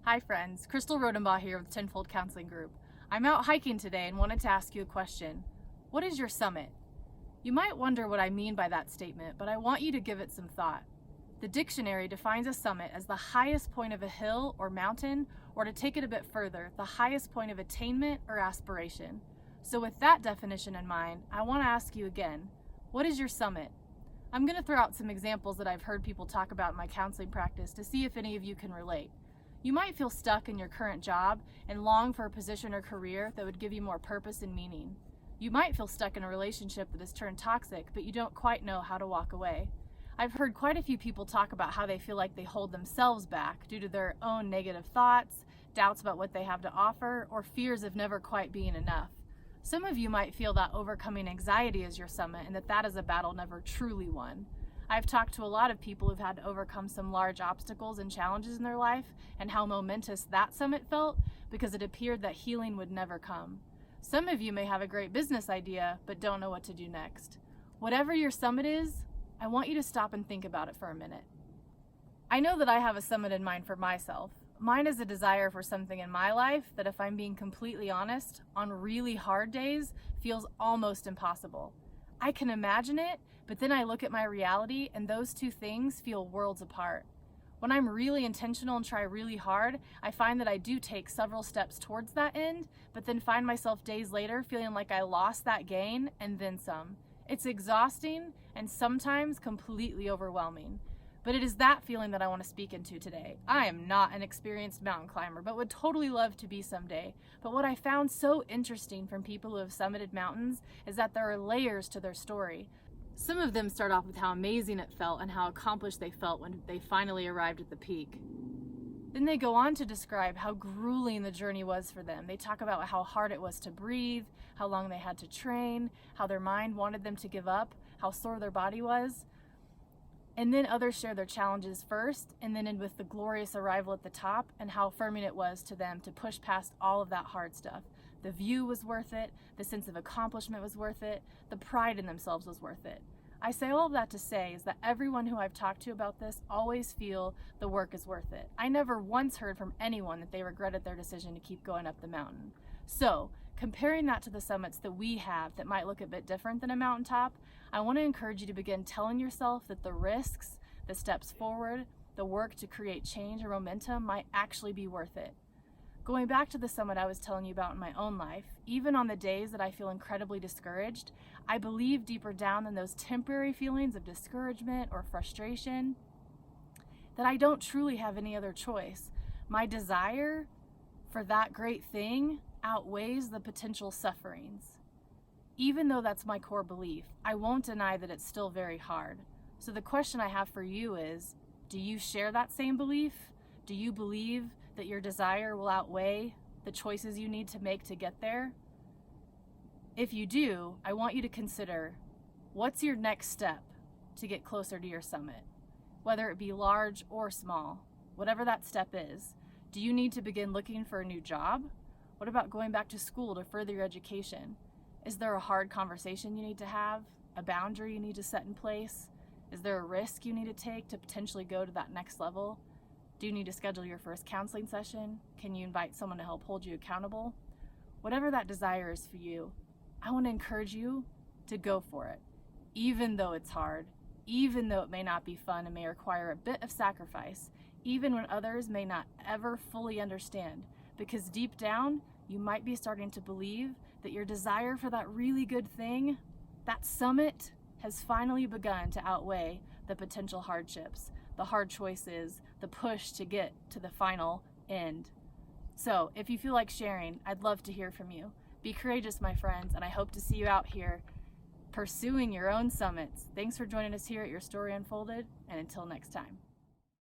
Hi friends, Crystal Rodenbaugh here with Tenfold Counseling Group. I'm out hiking today and wanted to ask you a question. What is your summit? You might wonder what I mean by that statement, but I want you to give it some thought. The dictionary defines a summit as the highest point of a hill or mountain, or to take it a bit further, the highest point of attainment or aspiration. So with that definition in mind, I want to ask you again, what is your summit? I'm going to throw out some examples that I've heard people talk about in my counseling practice to see if any of you can relate. You might feel stuck in your current job and long for a position or career that would give you more purpose and meaning. You might feel stuck in a relationship that has turned toxic, but you don't quite know how to walk away. I've heard quite a few people talk about how they feel like they hold themselves back due to their own negative thoughts, doubts about what they have to offer, or fears of never quite being enough. Some of you might feel that overcoming anxiety is your summit and that is a battle never truly won. I've talked to a lot of people who've had to overcome some large obstacles and challenges in their life and how momentous that summit felt because it appeared that healing would never come. Some of you may have a great business idea but don't know what to do next. Whatever your summit is, I want you to stop and think about it for a minute. I know that I have a summit in mind for myself. Mine is a desire for something in my life that, if I'm being completely honest, on really hard days feels almost impossible. I can imagine it, but then I look at my reality and those two things feel worlds apart. When I'm really intentional and try really hard, I find that I do take several steps towards that end, but then find myself days later feeling like I lost that gain and then some. It's exhausting and sometimes completely overwhelming. But it is that feeling that I want to speak into today. I am not an experienced mountain climber, but would totally love to be someday. But what I found so interesting from people who have summited mountains is that there are layers to their story. Some of them start off with how amazing it felt and how accomplished they felt when they finally arrived at the peak. Then they go on to describe how grueling the journey was for them. They talk about how hard it was to breathe, how long they had to train, how their mind wanted them to give up, how sore their body was. And then others share their challenges first, and then end with the glorious arrival at the top and how affirming it was to them to push past all of that hard stuff. The view was worth it, the sense of accomplishment was worth it, the pride in themselves was worth it. I say all of that to say is that everyone who I've talked to about this always feel the work is worth it. I never once heard from anyone that they regretted their decision to keep going up the mountain. So, comparing that to the summits that we have that might look a bit different than a mountaintop, I want to encourage you to begin telling yourself that the risks, the steps forward, the work to create change or momentum might actually be worth it. Going back to the summit I was telling you about in my own life, even on the days that I feel incredibly discouraged, I believe deeper down in those temporary feelings of discouragement or frustration that I don't truly have any other choice. My desire for that great thing outweighs the potential sufferings. Even though that's my core belief, I won't deny that it's still very hard. So the question I have for you is, do you share that same belief? Do you believe that your desire will outweigh the choices you need to make to get there? If you do, I want you to consider, what's your next step to get closer to your summit? Whether it be large or small, whatever that step is. Do you need to begin looking for a new job? What about going back to school to further your education? Is there a hard conversation you need to have? A boundary you need to set in place? Is there a risk you need to take to potentially go to that next level? Do you need to schedule your first counseling session? Can you invite someone to help hold you accountable? Whatever that desire is for you, I want to encourage you to go for it. Even though it's hard, even though it may not be fun and may require a bit of sacrifice, even when others may not ever fully understand, because deep down, you might be starting to believe that your desire for that really good thing, that summit, has finally begun to outweigh the potential hardships, the hard choices, the push to get to the final end. So, if you feel like sharing, I'd love to hear from you. Be courageous, my friends, and I hope to see you out here pursuing your own summits. Thanks for joining us here at Your Story Unfolded, and until next time.